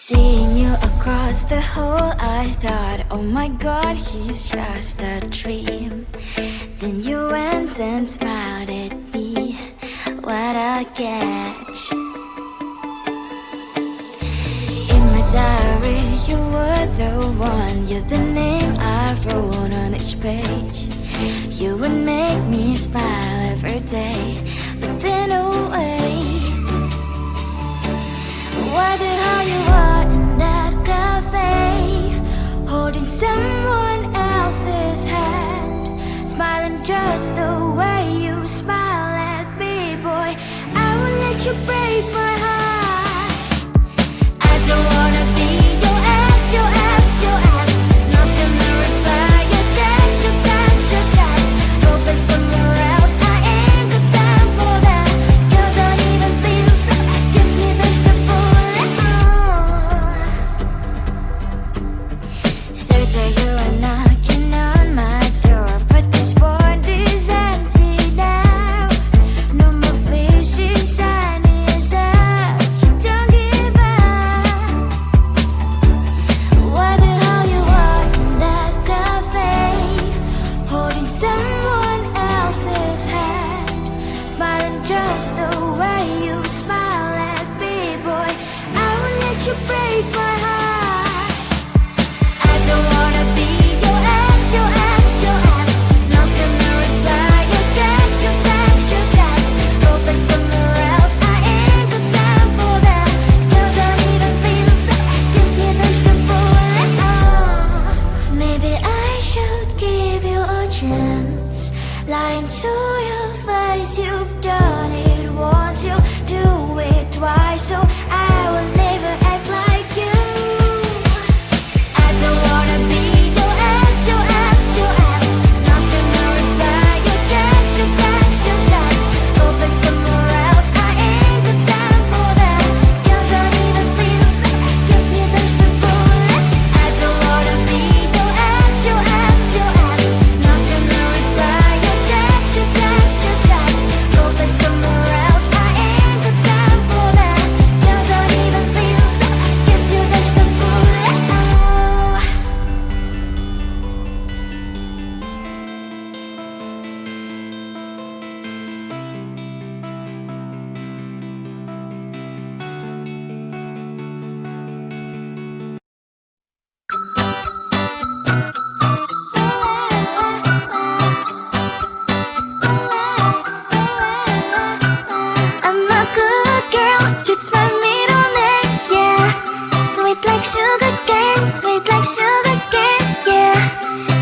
Seeing you across the hall, I thought, oh my God, he's just a dream. Then you went and smiled at me, what a catch. In my diary, you were the one, you're the name I wrote on each page. You would make me smile every day, but then oh wait, why the hell you are in that cafe, holding someone else's hand, smiling just the way you smile at me, boy, I will let you break my heart. I don't wanna be your ex, your ex, your ex, not gonna reply your text, your text, your text, hoping somewhere else, I ain't got time for that, you don't even feel so, give me vegetable. Third day you are knocking on my door, but this board is empty now. No more fishes, shiny as up, you don't give up. Why the hell you are in that cafe, holding someone else's hand, smiling just the way you smile at me, boy, I will let you break my heart. I don't wanna be your ex, your ex, your ex, not gonna reply your text, your text, your text, hoping somewhere else, I ain't got time for that, you don't even feel so, give me vegetable. Maybe I should give you a chance, lying to your face, you've done it once, you do it twice, so I will never act like you. I don't wanna be your ex, your ex, your ex, not gonna reply your text, your text, your text, hoping somewhere else, I ain't got time for that, you don't even feel so, give me vegetable. I don't wanna be your ex, your ex, your ex, not gonna reply your text, your text, your text, hoping somewhere else, I ain't got time for that, you don't even feel so, gives you vegetable. I'm a good girl, it's my middle name, yeah. Sweet like sugar cane, sweet like sugar cane, yeah.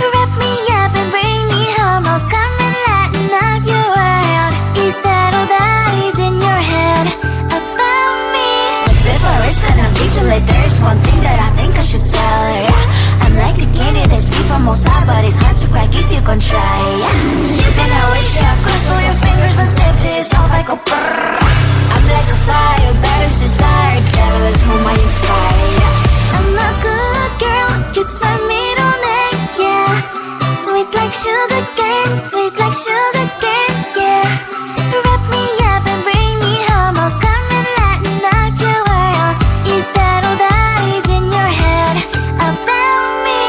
Wrap me up and bring me home, I'll come and lighten up your world. Is that all that is in your head about me? Before it's gonna be too late, there's one thing that I think I should tell her, yeah. I'm like a candy that's sweet from outside, but it's hard to crack if you can try, yeah. You can always shove, cross all your fingers when steps is off, I go brrrr. I'm like a fire, batter's desire, devil is whom I inspire, yeah. I'm a good girl, it's my middle name, yeah. Sweet like sugar cane, sweet like sugar cane, yeah. Wrap me up and bring me home, I'll come and lighten up your world. Is that all that is in your head about me?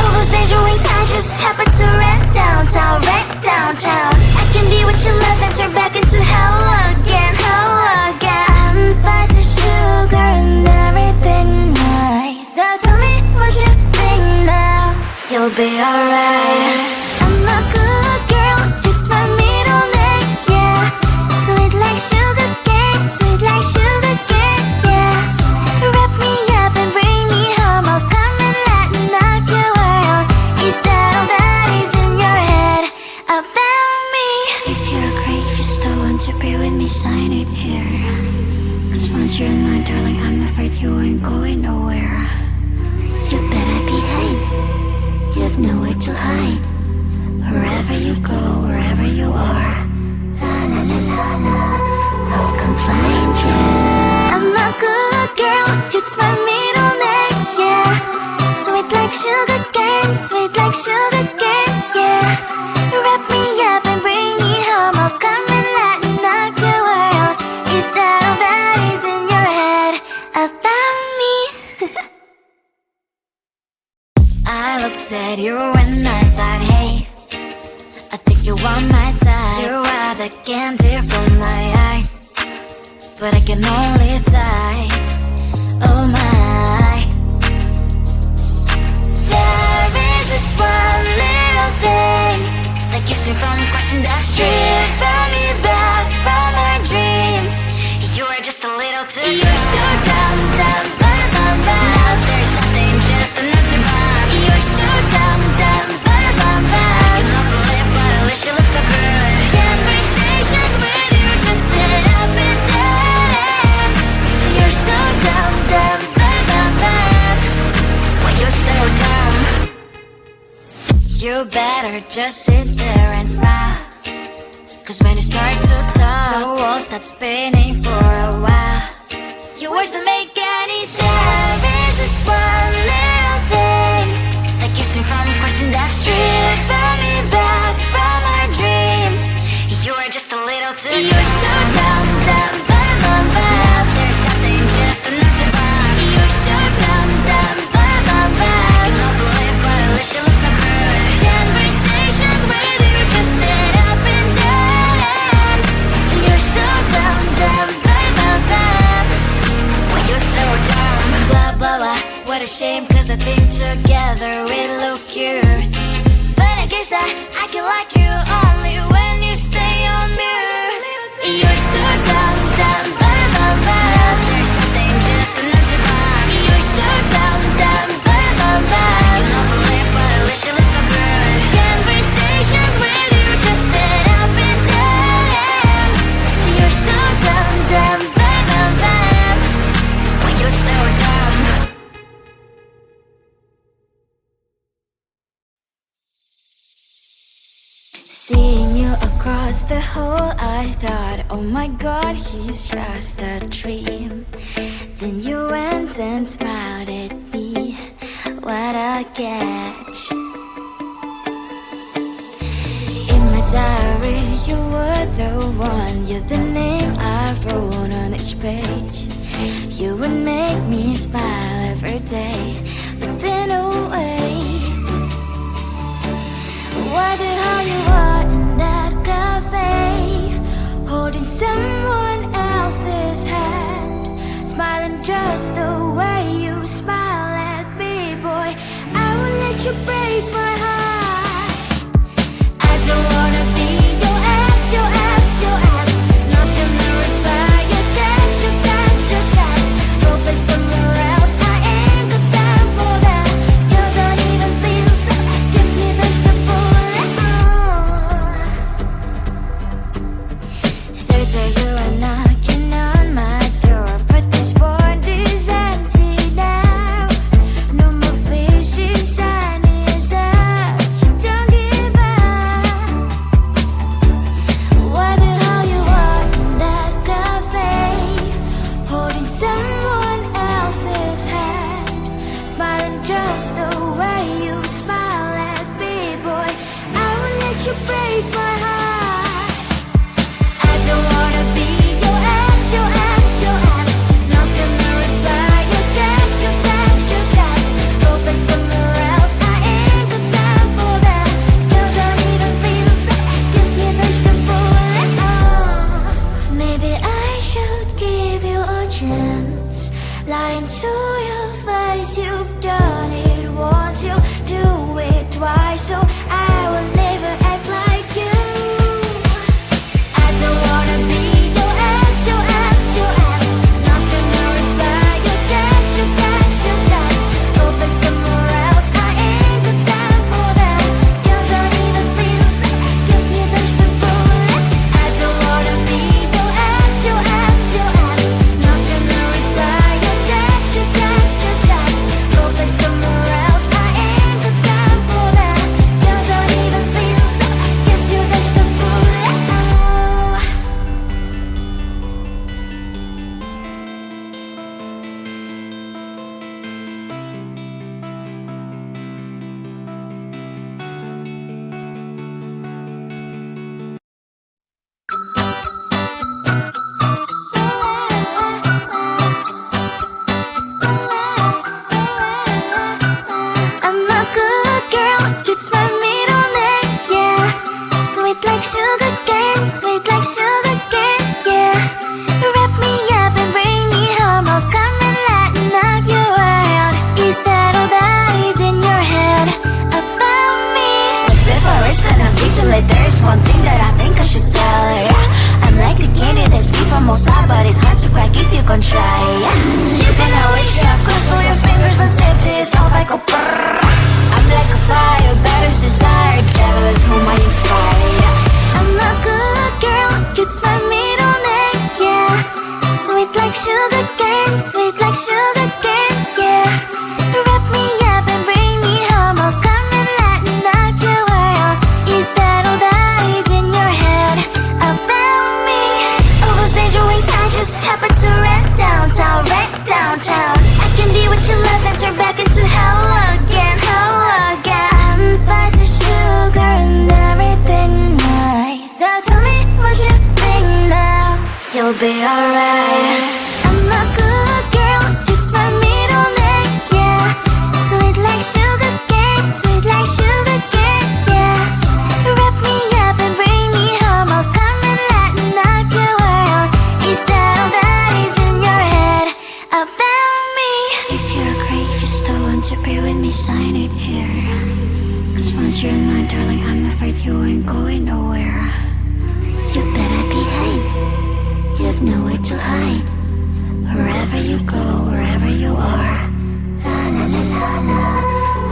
Oh, those angel wings, I just happen to rent downtown, rent downtown. I can be what you love and turn back into hell again, hell again. Spicy sugar and everything nice. So tell me what you think now, you'll be alright. I'm a good girl, it's my middle name, yeah. Sweet like sugar cane, sweet like sugar cane, yeah. Wrap me up and bring me home, I'll come and lighten up your world. Is that all that is in your head about me? If you agree, if you still want to be with me, sign it here. Cause once you're in my darling, I'm afraid you ain't going nowhere. You better behave, you've nowhere to hide. Wherever you go, wherever you are, la la la la la, I'll come find you. I'm a good girl, it's my middle name, yeah. Sweet like sugar cane, sweet like sugar cane, yeah. Wrap me up and bring me home, I'll come and lighten up your world. Is that all that is in your head about me? at you and I thought, hey, I think you want my type. You are the candy from my eyes, but I can only sigh, oh my. There is just one little thing that keeps me from crossing that street. Drive me back from my dreams. You are just a little too young. You're so dumb, dumb, bum, bum, bum. Now there's nothing, just enough to bomb. You're so dumb, dumb, bum, bum, bum. I can not believe, but at least you look so good. Conversations with you just end up in dead end. You're so dumb, dumb, bum, bum, bum. Why you're so dumb? You better just sit there and smile, 'cause when you start to talk, the world stops spinning for a while. Your words don't make any sense. There's just one little thing that keeps me from crossing that street. Drive me back from our dreams. You are just a little too young. You're so dumb, dumb, bum, bum, bum. There's nothing, just enough to bomb. You're so dumb, dumb, bum, bum, bum. I cannot believe, but at least you look so good. Conversations with you just end up in dead end. You're so dumb, dumb, bum, bum, bum. Why you're so dumb? Blah, blah, blah. What a shame, 'cause I think together we look cute. But I guess I can like you only when you stay on mute. You're so dumb, dumb, bum, bum, bum. There's nothing, just enough to bomb. You're so dumb, dumb, bum, bum, bum. I cannot believe, but at least you look so good. Conversations with you just end up in dead end. You're so dumb, dumb, bum, bum, bum. Why you're so dumb? Seeing you across the hall, I thought, oh my god, he's just a dream. Then you went and smiled at me, what a catch. In my diary, you were the one, you're the name I wrote on each page. You would make me smile every day, but then oh wait, what the hell you are in that cafe, holding someone else's hand, smiling just the way you smile at me, boy. I will let you break my heart. I don't wanna be your ex, your ex, your ex. Not gonna reply your text, your text, your text. Go play somewhere else, I ain't got time for that. You don't even feel so, give me vegetable. Third day you are knocking on my door, but this board is empty now. No more fishes, sun is up. You don't give up. What the hell you are in that cafe, holding someone else's hand, smiling just the way you smile at me, boy. I will let you break my heart. I don't wanna be your ex, your ex, your ex. Not gonna reply your text, your text, your text. Go play somewhere else, I ain't got time for that. You don't even feel so, give me vegetable. Maybe I should give you a chance. Lying to your face, you've done it once, you do it twice, so I will never act like you. I don't wanna be your ex, your ex, your ex. Not gonna reply your text, your text, your text. Go play somewhere else, I ain't got time for that. You don't even feel so, give me vegetable. I don't wanna be your ex, your ex, your ex. Not gonna reply your text, your text, encontrar. You can always shove, cross all your fingers when safety is all I go brrr. I'm like a fire, battles desire, devil is whom I inspire. I'm a good girl, it's my middle name, yeah. Sweet like sugar cane, sweet like sugar cane, yeah. Wrap me up and bring me home, I'll come and lighten up your world. Is that all that is in your head about me? Oh, those angel wings, I just happen to wreck downtown, wreck downtown. I can be what you love and turn back into hell again, hell again. Spicy sugar and everything nice. So tell me what you think now. You'll be alright. I'm a good girl, it's my middle name, yeah. Sweet like sugar cane, sweet like sugar cane, yeah. Wrap me up and bring me home, I'll come and lighten up your world. Is that all that is in your head about me? If you agree, if you still want to be with me, sign it here. Cause once you're in line, darling, I'm afraid you ain't going nowhere. You better behave, you have nowhere to hide. Wherever you go, wherever you are, la la la la la,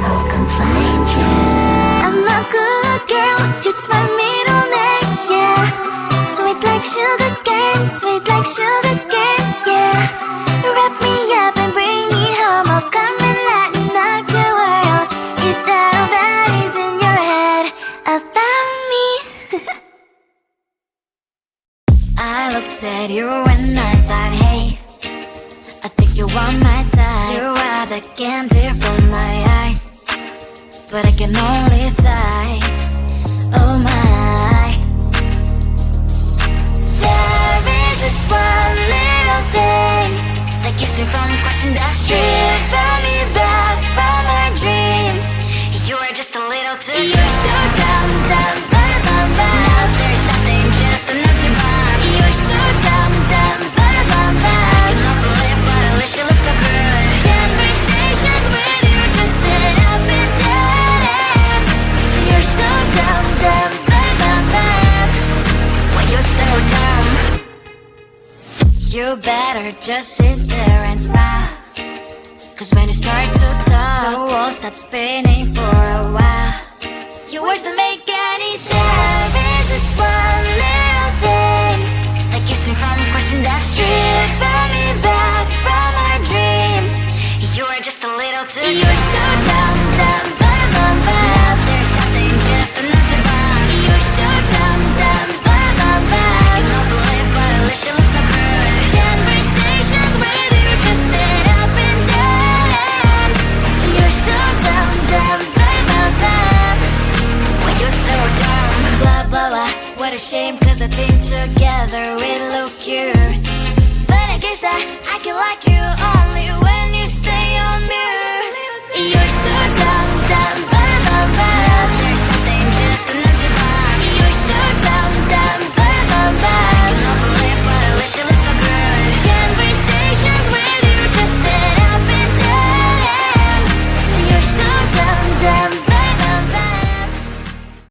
I'll come find you. I'm a good girl, it's my middle name, yeah. Sweet like sugar cane, sweet like sugar cane, yeah. Wrap me up and bring me home, I'll come and lighten up your world. Is that all that is in your head about me? I looked at you and I thought, hey, I think you are my type. You are the candy from my eyes, but I can only sigh, oh my. There is just one little thing that keeps me from crossing that street. Drive me back from my dreams. You are just a little too good. You're so dumb, dumb, dumb, dumb, dumb. Now there's nothing, just an empty bomb. You're so dumb, dumb, dumb, dumb, dumb. I cannot believe, but at least you look so good. Conversations with you just dead up and dead end. You're so dumb, dumb, dumb, dumb, dumb. Why you're so dumb? You better just sit there and smile. Cause when you start to talk, the world stops spinning for a while. Your words don't make any sense. There's just one little thing that keeps me from crossing that street. Draw me back from our dreams. You are just a little too good. You're so dumb, dumb, dumb, dumb, dumb. There's nothing, just another bomb. You're so dumb, dumb, dumb, dumb, dumb. I cannot believe, but at least you look so good. Conversations with you just dead up and dead end. You're so dumb, dumb, dumb, dumb, dumb. Why you're so dumb? Blah, blah, blah. What a shame, cause I think